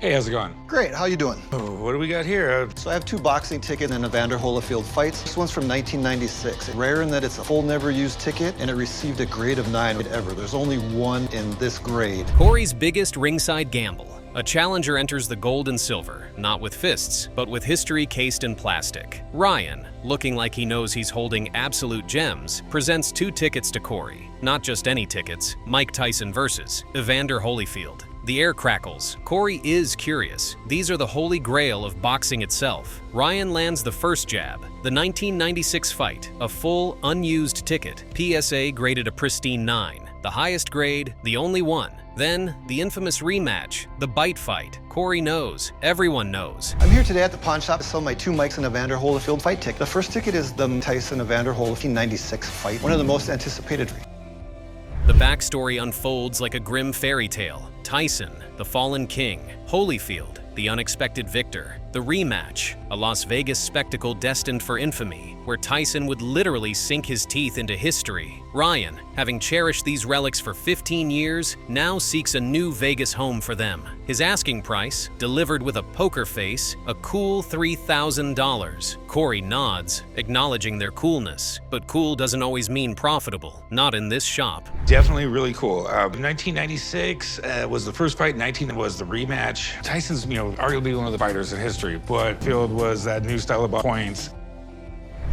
Hey, how's it going? Great, how you doing? Oh, what do we got here? So I have 2 boxing tickets and Evander Holyfield fights. This one's from 1996. Rare in that it's a full never used ticket and it received a grade of 9 ever. There's only one in this grade. Corey's biggest ringside gamble. A challenger enters the gold and silver, not with fists, but with history cased in plastic. Ryan, looking like he knows he's holding absolute gems, presents 2 tickets to Corey. Not just any tickets, Mike Tyson versus Evander Holyfield. The air crackles. Corey is curious. These are the holy grail of boxing itself. Ryan lands the first jab. The 1996 fight, a full, unused ticket. PSA graded a pristine 9. The highest grade, the only one. Then, the infamous rematch, the bite fight. Corey knows. Everyone knows. I'm here today at the pawn shop to sell my 2 Mikes and Evander Holyfield fight ticket. The first ticket is the Tyson Evander Holyfield 96 fight, one of the most anticipated. The backstory unfolds like a grim fairy tale. Tyson, the fallen king. Holyfield, the unexpected victor. The rematch, a Las Vegas spectacle destined for infamy, where Tyson would literally sink his teeth into history. Ryan, having cherished these relics for 15 years, now seeks a new Vegas home for them. His asking price, delivered with a poker face, a cool $3,000. Corey nods, acknowledging their coolness. But cool doesn't always mean profitable, not in this shop. Definitely really cool. 1996 was the first fight, 19 was the rematch. Tyson's, arguably one of the fighters in history, but Field was that new style of points.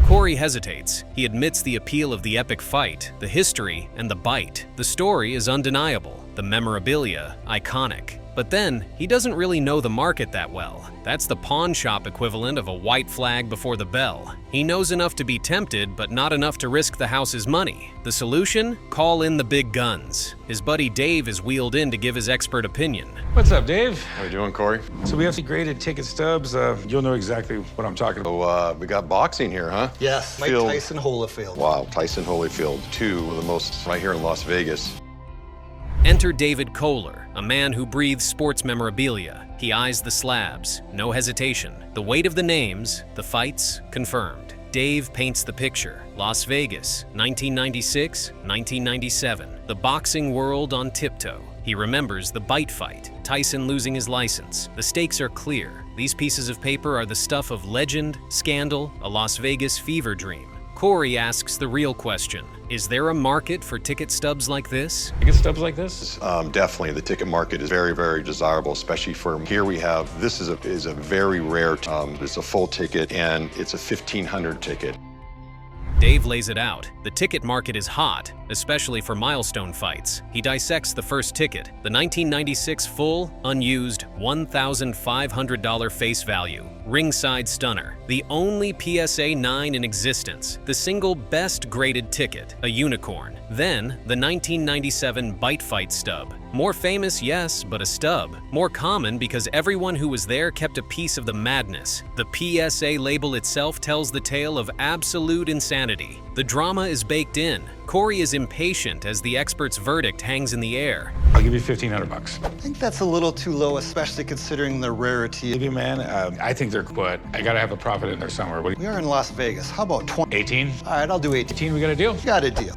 Corey hesitates. He admits the appeal of the epic fight, the history, and the bite. The story is undeniable, the memorabilia iconic. But then, he doesn't really know the market that well. That's the pawn shop equivalent of a white flag before the bell. He knows enough to be tempted, but not enough to risk the house's money. The solution? Call in the big guns. His buddy Dave is wheeled in to give his expert opinion. What's up, Dave? How you doing, Corey? So we have some graded ticket stubs. You'll know exactly what I'm talking about. So, we got boxing here, huh? Yes, Mike Tyson Holyfield. Wow, Tyson Holyfield, 2 of the most right here in Las Vegas. Enter David Kohler, a man who breathes sports memorabilia. He eyes the slabs, no hesitation. The weight of the names, the fights, confirmed. Dave paints the picture. Las Vegas, 1996, 1997. The boxing world on tiptoe. He remembers the bite fight, Tyson losing his license. The stakes are clear. These pieces of paper are the stuff of legend, scandal, a Las Vegas fever dream. Corey asks the real question. Is there a market for ticket stubs like this? Ticket stubs like this? Definitely, the ticket market is very, very desirable, especially for here we have, this is a very rare, it's a full ticket and it's a 1,500 ticket. Dave lays it out. The ticket market is hot, especially for milestone fights. He dissects the first ticket, the 1996 full, unused, $1,500 face value, ringside stunner, the only PSA 9 in existence, the single best graded ticket, a unicorn. Then, the 1997 bite fight stub. More famous, yes, but a stub. More common because everyone who was there kept a piece of the madness. The PSA label itself tells the tale of absolute insanity. The drama is baked in. Corey is impatient as the expert's verdict hangs in the air. I'll give you 1,500 bucks. I think that's a little too low, especially considering the rarity. Give you, man. I think they're, but I gotta have a profit in there somewhere. What do We are in Las Vegas. How about 20? 18? All right, I'll do 18. 18, we got a deal? Got a deal.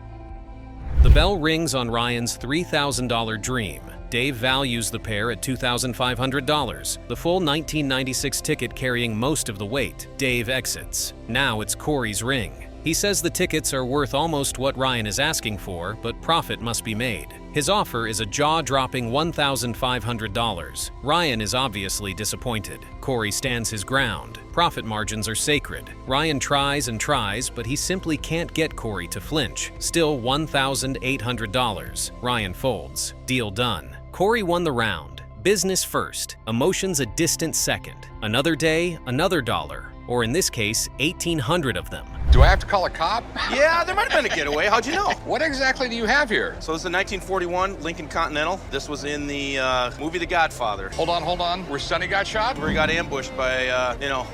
The bell rings on Ryan's $3,000 dream. Dave values the pair at $2,500, the full 1996 ticket carrying most of the weight. Dave exits. Now it's Corey's ring. He says the tickets are worth almost what Ryan is asking for, but profit must be made. His offer is a jaw-dropping $1,500. Ryan is obviously disappointed. Corey stands his ground. Profit margins are sacred. Ryan tries and tries, but he simply can't get Corey to flinch. Still $1,800. Ryan folds. Deal done. Corey won the round. Business first. Emotions a distant second. Another day, another dollar. Or in this case, 1,800 of them. Do I have to call a cop? Yeah, there might have been a getaway. How'd you know? What exactly do you have here? So this is a 1941 Lincoln Continental. This was in the movie The Godfather, Hold on. Where Sonny got shot? where he got ambushed by,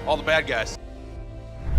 all the bad guys.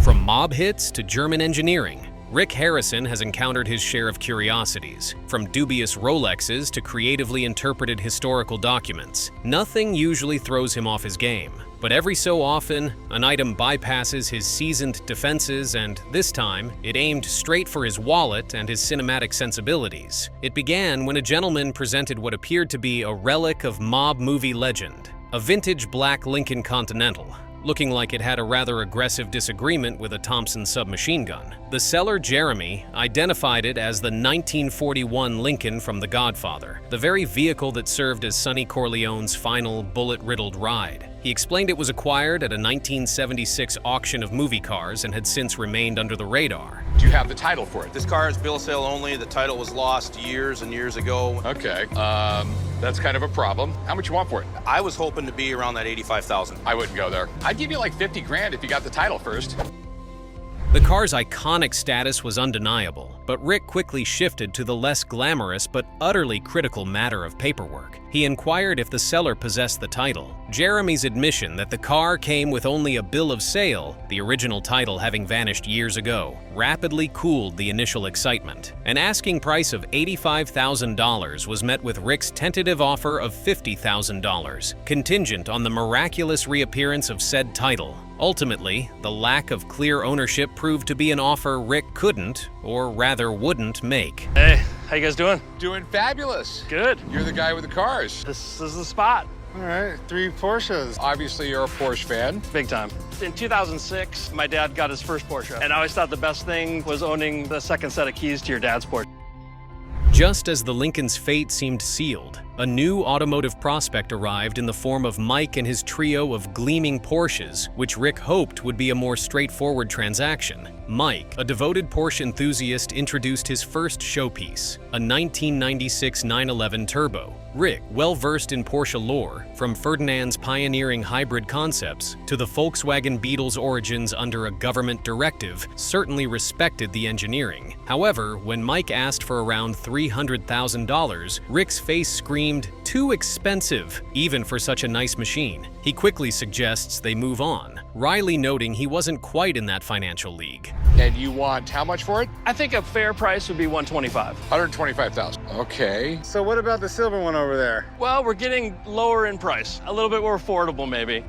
From mob hits to German engineering, Rick Harrison has encountered his share of curiosities. From dubious Rolexes to creatively interpreted historical documents, nothing usually throws him off his game. But every so often, an item bypasses his seasoned defenses, and this time, it aimed straight for his wallet and his cinematic sensibilities. It began when a gentleman presented what appeared to be a relic of mob movie legend, a vintage black Lincoln Continental, looking like it had a rather aggressive disagreement with a Thompson submachine gun. The seller, Jeremy, identified it as the 1941 Lincoln from The Godfather, the very vehicle that served as Sonny Corleone's final bullet-riddled ride. He explained it was acquired at a 1976 auction of movie cars and had since remained under the radar. Do you have the title for it? This car is bill of sale only. The title was lost years and years ago. Okay, that's kind of a problem. How much you want for it? I was hoping to be around that 85,000. I wouldn't go there. I'd give you like 50 grand if you got the title first. The car's iconic status was undeniable, but Rick quickly shifted to the less glamorous but utterly critical matter of paperwork. He inquired if the seller possessed the title. Jeremy's admission that the car came with only a bill of sale, the original title having vanished years ago, rapidly cooled the initial excitement. An asking price of $85,000 was met with Rick's tentative offer of $50,000, contingent on the miraculous reappearance of said title. Ultimately, the lack of clear ownership proved to be an offer Rick couldn't, or rather wouldn't, make. Hey, how you guys doing? Doing fabulous. Good. You're the guy with the cars. This is the spot. All right, 3 Porsches. Obviously, you're a Porsche fan. Big time. In 2006, my dad got his first Porsche, and I always thought the best thing was owning the second set of keys to your dad's Porsche. Just as the Lincoln's fate seemed sealed, a new automotive prospect arrived in the form of Mike and his trio of gleaming Porsches, which Rick hoped would be a more straightforward transaction. Mike, a devoted Porsche enthusiast, introduced his first showpiece, a 1996 911 Turbo. Rick, well-versed in Porsche lore, from Ferdinand's pioneering hybrid concepts to the Volkswagen Beetle's origins under a government directive, certainly respected the engineering. However, when Mike asked for around $300,000, Rick's face screamed, "Too expensive, even for such a nice machine." He quickly suggests they move on, wryly noting he wasn't quite in that financial league. And you want how much for it? I think a fair price would be $125,000. 125,000. Okay. So what about the silver one over there? Well, we're getting lower in price. A little bit more affordable, maybe.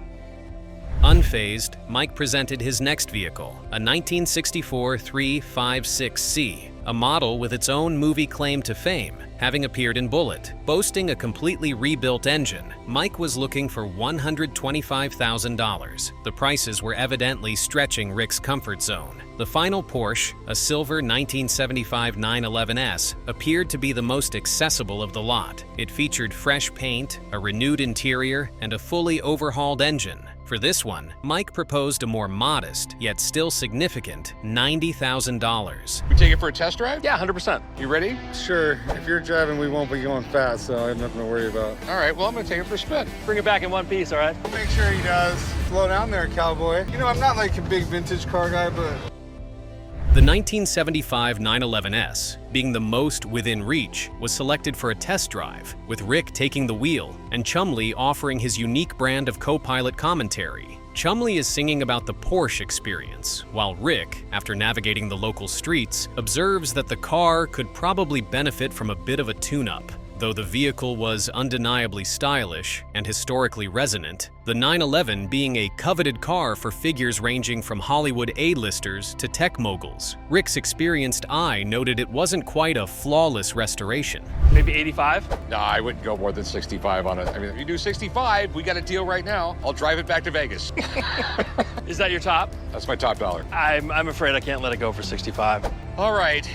Unfazed, Mike presented his next vehicle, a 1964 356C, a model with its own movie claim to fame, having appeared in Bullet. Boasting a completely rebuilt engine, Mike was looking for $125,000. The prices were evidently stretching Rick's comfort zone. The final Porsche, a silver 1975 911S, appeared to be the most accessible of the lot. It featured fresh paint, a renewed interior, and a fully overhauled engine. For this one, Mike proposed a more modest, yet still significant, $90,000. We take it for a test drive? Yeah, 100%. You ready? Sure, if you're driving, we won't be going fast, so I have nothing to worry about. All right, well, I'm going to take it for a spin. Bring it back in one piece, all right? Make sure he does. Slow down there, cowboy. You know, I'm not like a big vintage car guy, but... The 1975 911S, being the most within reach, was selected for a test drive, with Rick taking the wheel and Chumley offering his unique brand of co-pilot commentary. Chumley is singing about the Porsche experience, while Rick, after navigating the local streets, observes that the car could probably benefit from a bit of a tune-up. Though the vehicle was undeniably stylish and historically resonant, the 911 being a coveted car for figures ranging from Hollywood A-listers to tech moguls. Rick's experienced eye noted it wasn't quite a flawless restoration. Maybe 85? No, I wouldn't go more than 65 on it. I mean, if you do 65, we got a deal right now. I'll drive it back to Vegas. Is that your top? That's my top dollar. I'm afraid I can't let it go for 65. All right.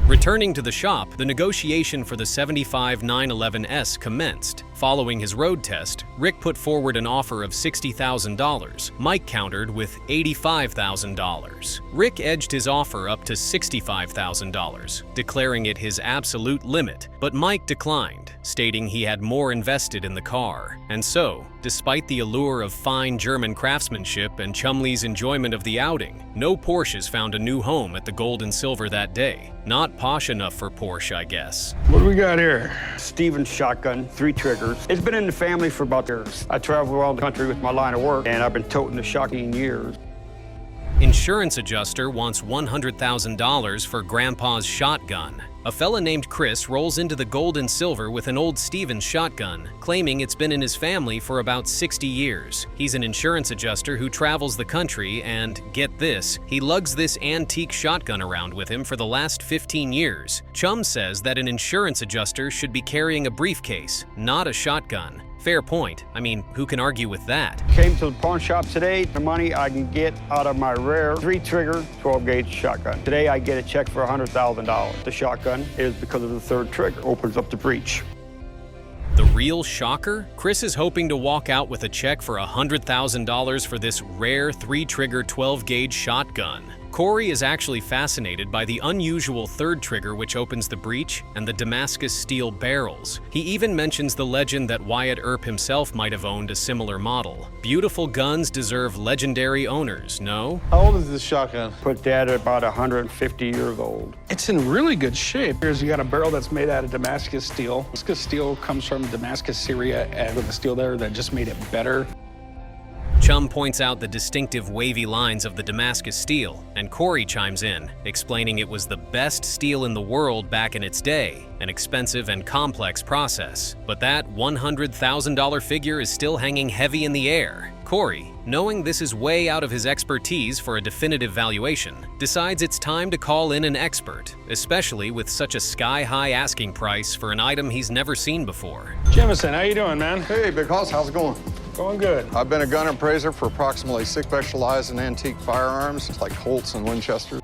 Returning to the shop, the negotiation for the 75 911S commenced. Following his road test, Rick put forward an offer of $60,000. Mike countered with $85,000. Rick edged his offer up to $65,000, declaring it his absolute limit, but Mike declined, stating he had more invested in the car. And so, despite the allure of fine German craftsmanship and Chumley's enjoyment of the outing, no Porsches found a new home at the Gold and Silver that day. Not posh enough for Porsche, I guess. What do we got here? Stevens shotgun, 3 triggers. It's been in the family for about years. I travel around the country with my line of work, and I've been toting the shotgun years. Insurance adjuster wants $100,000 for Grandpa's shotgun. A fella named Chris rolls into the Gold and Silver with an old Stevens shotgun, claiming it's been in his family for about 60 years. He's an insurance adjuster who travels the country and, get this, he lugs this antique shotgun around with him for the last 15 years. Chum says that an insurance adjuster should be carrying a briefcase, not a shotgun. Fair point. I mean, who can argue with that? Came to the pawn shop today. The money I can get out of my rare 3-trigger 12-gauge shotgun. Today I get a check for $100,000. The shotgun is because of the 3rd trigger. Opens up the breech. The real shocker? Chris is hoping to walk out with a check for $100,000 for this rare 3-trigger 12-gauge shotgun. Corey is actually fascinated by the unusual 3rd trigger which opens the breech and the Damascus steel barrels. He even mentions the legend that Wyatt Earp himself might have owned a similar model. Beautiful guns deserve legendary owners, no? How old is this shotgun? Put that at about 150 years old. It's in really good shape. Here's you got a barrel that's made out of Damascus steel. Damascus steel comes from Damascus, Syria, and with the steel there that just made it better. Chum points out the distinctive wavy lines of the Damascus steel, and Corey chimes in, explaining it was the best steel in the world back in its day, an expensive and complex process. But that $100,000 figure is still hanging heavy in the air. Corey, knowing this is way out of his expertise for a definitive valuation, decides it's time to call in an expert, especially with such a sky-high asking price for an item he's never seen before. Jemison, how you doing, man? Hey, Big Hoss, how's it going? Going good. I've been a gun appraiser for approximately 6 specialized in antique firearms, like Colts and Winchesters.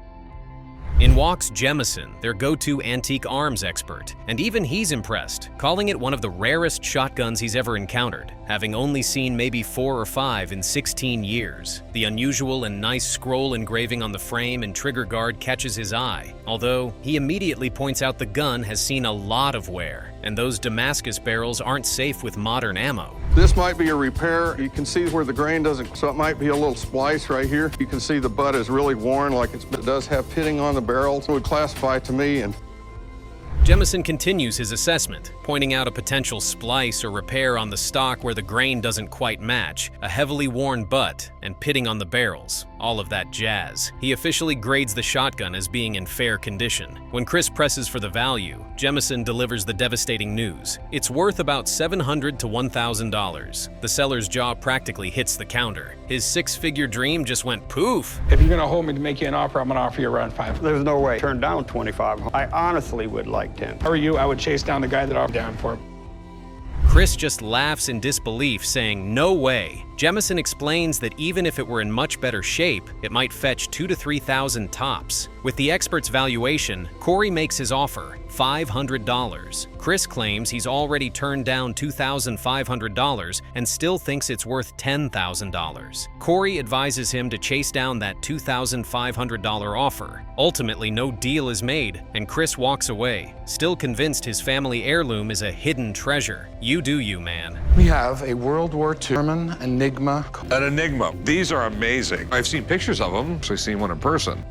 In walks Jemison, their go-to antique arms expert, and even he's impressed, calling it one of the rarest shotguns he's ever encountered, having only seen maybe 4 or 5 in 16 years. The unusual and nice scroll engraving on the frame and trigger guard catches his eye, although he immediately points out the gun has seen a lot of wear, and those Damascus barrels aren't safe with modern ammo. This might be a repair. You can see where the grain doesn't, so it might be a little splice right here. You can see the butt is really worn, like it does have pitting on the barrel. So it would classify to me. And Jemison continues his assessment, pointing out a potential splice or repair on the stock where the grain doesn't quite match, a heavily worn butt, and pitting on the barrels. All of that jazz. He officially grades the shotgun as being in fair condition. When Chris presses for the value, Jemison delivers the devastating news. It's worth about $700 to $1,000. The seller's jaw practically hits the counter. His 6-figure dream just went poof. If you're gonna hold me to make you an offer, I'm gonna offer you around $5. There's no way. Turn down 25. I honestly would like 10. How are you? I would chase down the guy that I'm down for. Chris just laughs in disbelief, saying, "No way." Jemison explains that even if it were in much better shape, it might fetch $2,000 to $3,000 tops. With the expert's valuation, Corey makes his offer, $500. Chris claims he's already turned down $2,500 and still thinks it's worth $10,000. Corey advises him to chase down that $2,500 offer. Ultimately, no deal is made, and Chris walks away, still convinced his family heirloom is a hidden treasure. You do you, man. We have a World War II German Enigma. An Enigma. These are amazing. I've seen pictures of them, so I've seen one in person.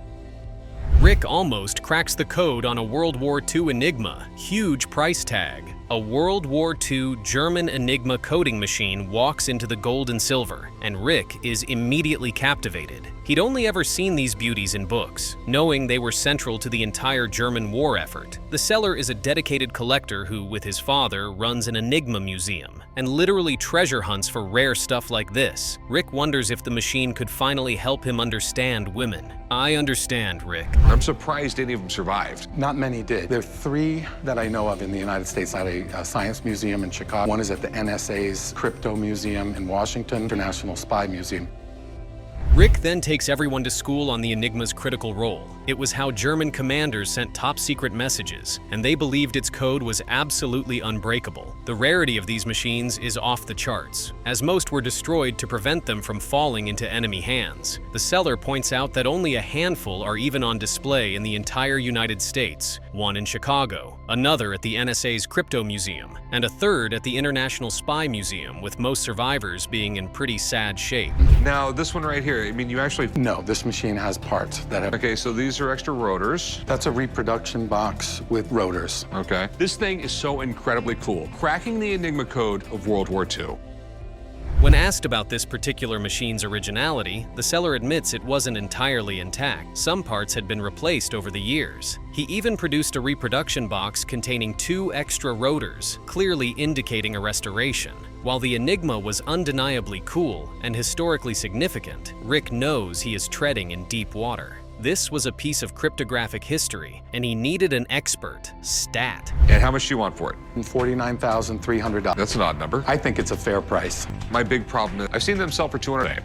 Rick almost cracks the code on a World War II Enigma. Huge price tag. A World War II German Enigma coding machine walks into the gold and silver, and Rick is immediately captivated. He'd only ever seen these beauties in books, knowing they were central to the entire German war effort. The seller is a dedicated collector who, with his father, runs an Enigma museum and literally treasure hunts for rare stuff like this. Rick wonders if the machine could finally help him understand women. I understand, Rick. I'm surprised any of them survived. Not many did. There are 3 that I know of in the United States at a science museum in Chicago. One is at the NSA's Crypto Museum in Washington, International Spy Museum. Rick then takes everyone to school on the Enigma's critical role. It was how German commanders sent top-secret messages, and they believed its code was absolutely unbreakable. The rarity of these machines is off the charts, as most were destroyed to prevent them from falling into enemy hands. The seller points out that only a handful are even on display in the entire United States, one in Chicago, another at the NSA's Crypto Museum, and a third at the International Spy Museum, with most survivors being in pretty sad shape. Now, this one right here, I mean, you actually... No, this machine has parts that have... Okay, so these are extra rotors. That's a reproduction box with rotors. Okay. This thing is so incredibly cool. Cracking the Enigma code of World War II. When asked about this particular machine's originality, the seller admits it wasn't entirely intact. Some parts had been replaced over the years. He even produced a reproduction box containing 2 extra rotors, clearly indicating a restoration. While the Enigma was undeniably cool and historically significant, Rick knows he is treading in deep water. This was a piece of cryptographic history, and he needed an expert, stat. And how much do you want for it? $49,300. That's an odd number. I think it's a fair price. My big problem is I've seen them sell for $200.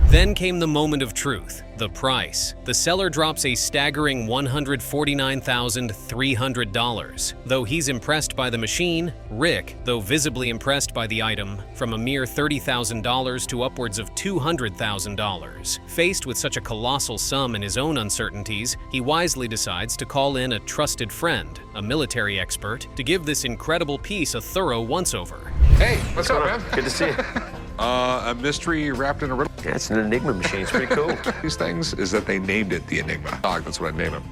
Then came the moment of truth, the price. The seller drops a staggering $149,300. Though he's impressed by the machine, Rick, though visibly impressed by the item, from a mere $30,000 to upwards of $200,000. Faced with such a colossal sum and his own uncertainties, he wisely decides to call in a trusted friend, a military expert, to give this incredible piece a thorough once-over. Hey, what's up, man? Good to see you. A mystery wrapped in a riddle. Yeah, it's an Enigma machine. It's pretty cool. These things is that they named it the Enigma. Dog, that's what I named him.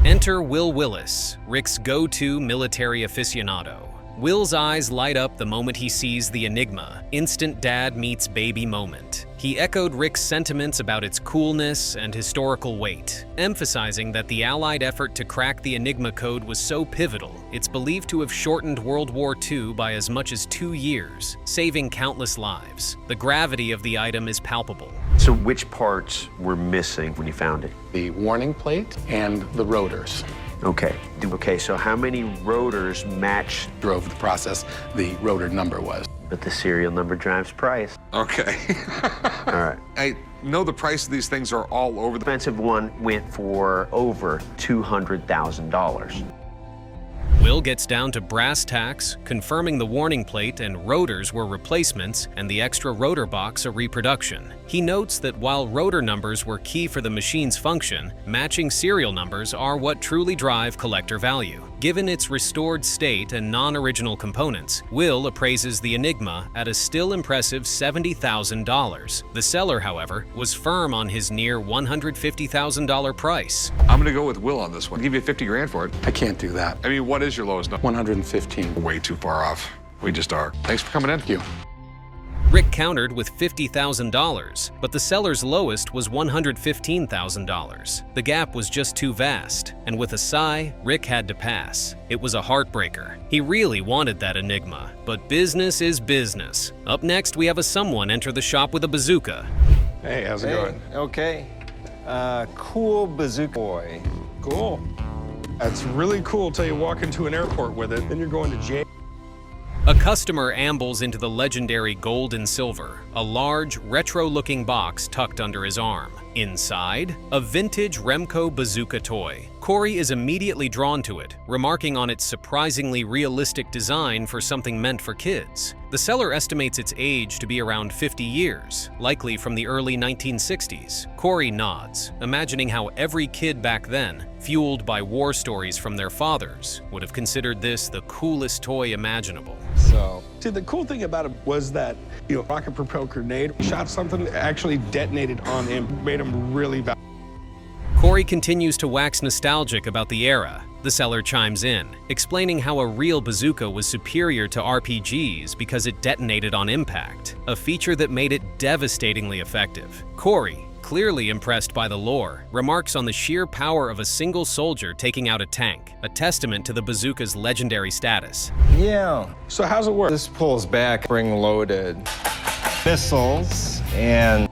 Enter Will Willis, Rick's go-to military aficionado. Will's eyes light up the moment he sees the Enigma, instant dad meets baby moment. He echoed Rick's sentiments about its coolness and historical weight, emphasizing that the Allied effort to crack the Enigma code was so pivotal, it's believed to have shortened World War II by as much as 2 years, saving countless lives. The gravity of the item is palpable. So which parts were missing when you found it? The warning plate and the rotors. Okay, so how many rotors match? Drove the process, the rotor number was. But the serial number drives price. Okay. All right. I know the price of these things are all over. The expensive one went for over $200,000. Will gets down to brass tacks, confirming the warning plate and rotors were replacements and the extra rotor box a reproduction. He notes that while rotor numbers were key for the machine's function, matching serial numbers are what truly drive collector value. Given its restored state and non-original components, Will appraises the Enigma at a still impressive $70,000. The seller, however, was firm on his near $150,000 price. I'm gonna go with Will on this one. I'll give you 50 grand for it. I can't do that. I mean, what is your lowest number? 115. Way too far off. We just are. Thanks for coming in. Thank you. Rick countered with $50,000, but the seller's lowest was $115,000. The gap was just too vast, and with a sigh, Rick had to pass. It was a heartbreaker. He really wanted that Enigma, but business is business. Up next, we have a someone enter the shop with a bazooka. Hey, how's it going? Okay. Cool bazooka boy. Cool. That's really cool till you walk into an airport with it, then you're going to jail. A customer ambles into the legendary gold and silver, a large, retro-looking box tucked under his arm. Inside, a vintage Remco bazooka toy. Corey is immediately drawn to it, remarking on its surprisingly realistic design for something meant for kids. The seller estimates its age to be around 50 years, likely from the early 1960s. Corey nods, imagining how every kid back then, fueled by war stories from their fathers, would have considered this the coolest toy imaginable. So, see, the cool thing about it was that, rocket-propelled grenade shot something that actually detonated on him, made him really valuable. Corey continues to wax nostalgic about the era. The seller chimes in, explaining how a real bazooka was superior to RPGs because it detonated on impact, a feature that made it devastatingly effective. Corey, clearly impressed by the lore, remarks on the sheer power of a single soldier taking out a tank, a testament to the bazooka's legendary status. Yeah. So how's it work? This pulls back spring-loaded missiles and...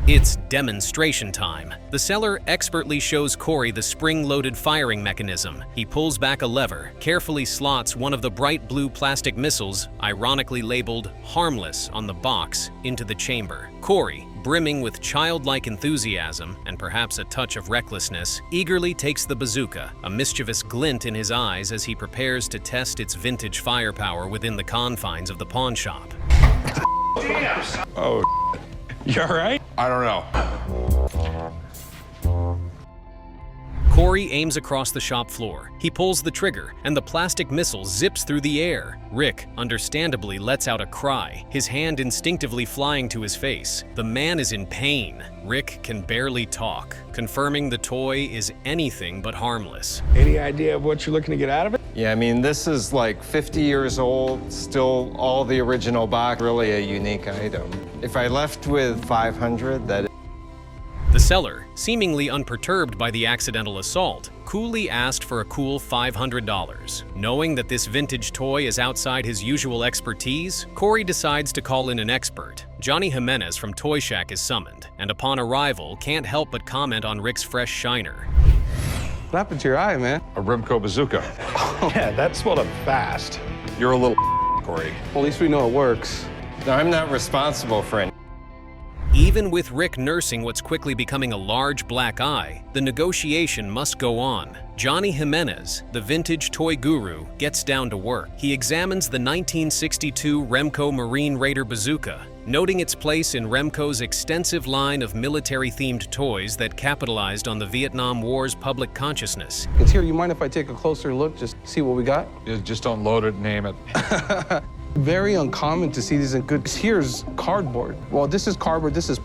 It's demonstration time. The seller expertly shows Corey the spring-loaded firing mechanism. He pulls back a lever, carefully slots one of the bright blue plastic missiles, ironically labeled "harmless" on the box, into the chamber. Corey, brimming with childlike enthusiasm and perhaps a touch of recklessness, eagerly takes the bazooka, a mischievous glint in his eyes as he prepares to test its vintage firepower within the confines of the pawn shop. Oh, you all right? I don't know. Corey aims across the shop floor. He pulls the trigger, and the plastic missile zips through the air. Rick, understandably, lets out a cry, his hand instinctively flying to his face. The man is in pain. Rick can barely talk, confirming the toy is anything but harmless. Any idea of what you're looking to get out of it? Yeah, I mean, this is like 50 years old, still all the original box, really a unique item. If I left with 500, that... The seller, seemingly unperturbed by the accidental assault, coolly asked for a cool $500. Knowing that this vintage toy is outside his usual expertise, Corey decides to call in an expert. Johnny Jimenez from Toy Shack is summoned, and upon arrival, can't help but comment on Rick's fresh shiner. What happened to your eye, man? A Remco bazooka. Yeah, that swelled up fast. You're a little Corey. Well, at least we know it works. No, I'm not responsible for it. Even with Rick nursing what's quickly becoming a large black eye, the negotiation must go on. Johnny Jimenez, the vintage toy guru, gets down to work. He examines the 1962 Remco Marine Raider bazooka, noting its place in Remco's extensive line of military-themed toys that capitalized on the Vietnam War's public consciousness. It's here. You mind if I take a closer look, just see what we got? Yeah, just don't load it and name it. Very uncommon to see these in good. Here's cardboard. Well, this is cardboard, this is.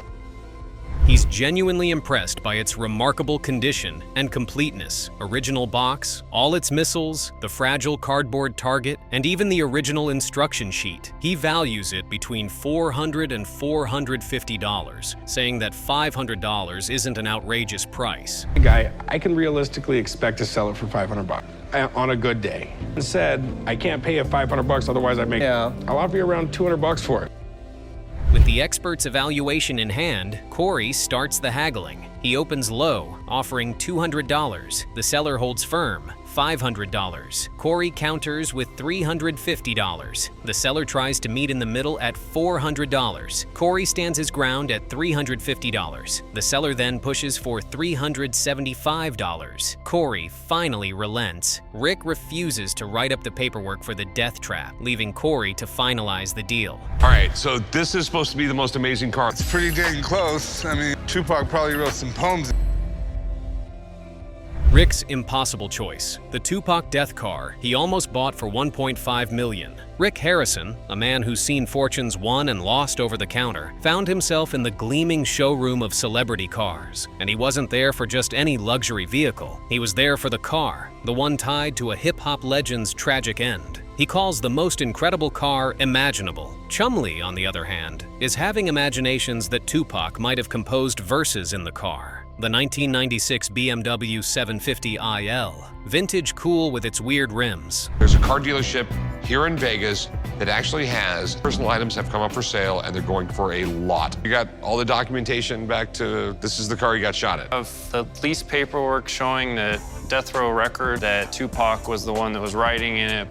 He's genuinely impressed by its remarkable condition and completeness. Original box, all its missiles, the fragile cardboard target, and even the original instruction sheet. He values it between $400 and $450, saying that $500 isn't an outrageous price. Guy, I can realistically expect to sell it for $500 on a good day. Said, I can't pay you $500, otherwise I make. Yeah. I'll offer you around $200 for it. With the expert's evaluation in hand, Corey starts the haggling. He opens low, offering $200. The seller holds firm, $500. Corey counters with $350. The seller tries to meet in the middle at $400. Corey stands his ground at $350. The seller then pushes for $375. Corey finally relents. Rick refuses to write up the paperwork for the death trap, leaving Corey to finalize the deal. All right, so this is supposed to be the most amazing car. It's pretty dang close. I mean, Tupac probably wrote some poems. Rick's impossible choice, the Tupac Death Car, he almost bought for $1.5 million. Rick Harrison, a man who's seen fortunes won and lost over the counter, found himself in the gleaming showroom of celebrity cars. And he wasn't there for just any luxury vehicle. He was there for the car, the one tied to a hip-hop legend's tragic end. He calls the most incredible car imaginable. Chumley, on the other hand, is having imaginations that Tupac might have composed verses in the car. The 1996 BMW 750 IL, vintage cool with its weird rims. There's a car dealership here in Vegas that actually has personal items have come up for sale and they're going for a lot. You got all the documentation back to this is the car you got shot at. Of the lease paperwork showing the death row record that Tupac was the one that was writing in it.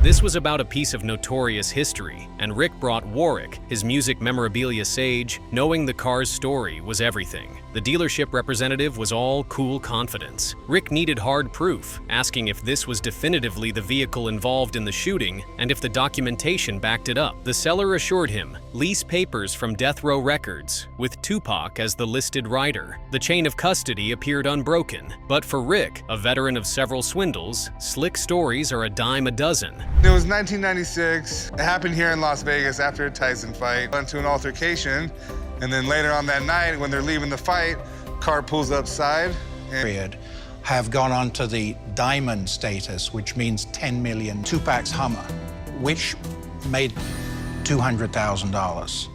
This was about a piece of notorious history, and Rick brought Warwick, his music memorabilia sage, knowing the car's story was everything. The dealership representative was all cool confidence. Rick needed hard proof, asking if this was definitively the vehicle involved in the shooting and if the documentation backed it up. The seller assured him, lease papers from Death Row Records, with Tupac as the listed rider. The chain of custody appeared unbroken, but for Rick, a veteran of several swindles, slick stories are a dime a dozen. It was 1996. It happened here in Las Vegas after a Tyson fight. Went to an altercation, and then later on that night, when they're leaving the fight, car pulls up side. Have gone on to the diamond status, which means 10 million. Tupac's Hummer, which made $200,000.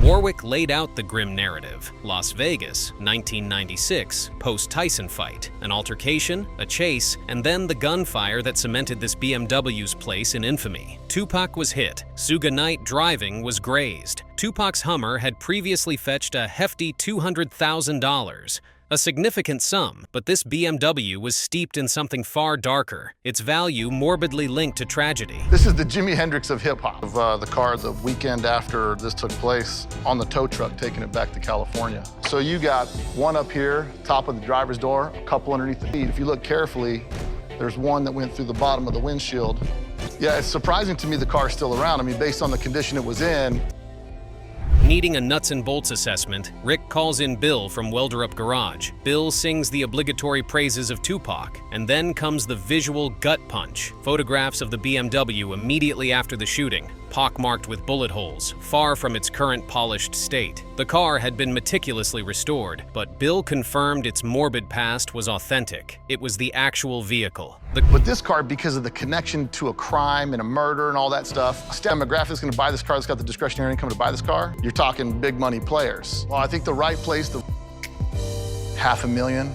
Warwick laid out the grim narrative. Las Vegas, 1996, post-Tyson fight, an altercation, a chase, and then the gunfire that cemented this BMW's place in infamy. Tupac was hit. Suge Knight driving was grazed. Tupac's Hummer had previously fetched a hefty $200,000. A significant sum, but this BMW was steeped in something far darker, its value morbidly linked to tragedy. This is the Jimi Hendrix of hip-hop. The car the weekend after this took place on the tow truck taking it back to California. So you got one up here, top of the driver's door, a couple underneath the seat. If you look carefully, there's one that went through the bottom of the windshield. Yeah, it's surprising to me the car's still around. I mean, based on the condition it was in. Needing a nuts and bolts assessment, Rick calls in Bill from Welderup Garage. Bill sings the obligatory praises of Tupac, and then comes the visual gut punch. Photographs of the BMW immediately after the shooting, pockmarked with bullet holes, far from its current polished state. The car had been meticulously restored, but Bill confirmed its morbid past was authentic. It was the actual vehicle. But this car, because of the connection to a crime and a murder and all that stuff, a demographic is going to buy this car that's got the discretionary income to buy this car. You're talking big money players. Well, I think the right place, the $500,000.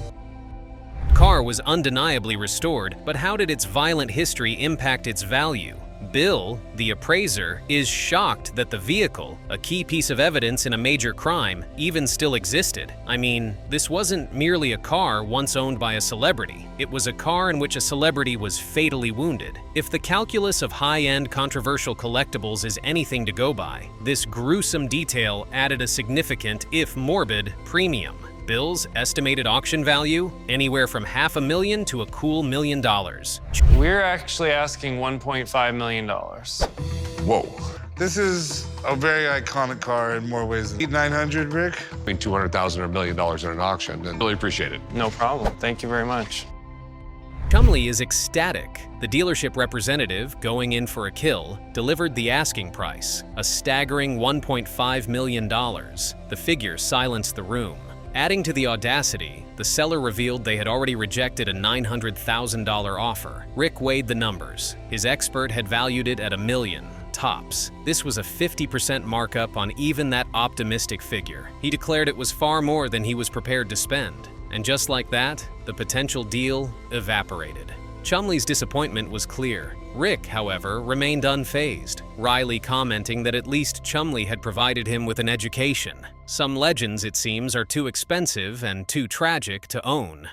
Car was undeniably restored, but how did its violent history impact its value? Bill, the appraiser, is shocked that the vehicle, a key piece of evidence in a major crime, even still existed. I mean, this wasn't merely a car once owned by a celebrity. It was a car in which a celebrity was fatally wounded. If the calculus of high-end controversial collectibles is anything to go by, this gruesome detail added a significant, if morbid, premium. Bill's estimated auction value? Anywhere from $500,000 to a cool $1 million. We're actually asking $1.5 million. Whoa. This is a very iconic car in more ways than 900, Rick. Between $200,000 or $1 million in an auction, and really appreciate it. No problem. Thank you very much. Chumley is ecstatic. The dealership representative, going in for a kill, delivered the asking price, a staggering $1.5 million. The figure silenced the room. Adding to the audacity, the seller revealed they had already rejected a $900,000 offer. Rick weighed the numbers. His expert had valued it at $1 million, tops. This was a 50% markup on even that optimistic figure. He declared it was far more than he was prepared to spend. And just like that, the potential deal evaporated. Chumley's disappointment was clear. Rick, however, remained unfazed, wryly commenting that at least Chumley had provided him with an education. Some legends, it seems, are too expensive and too tragic to own.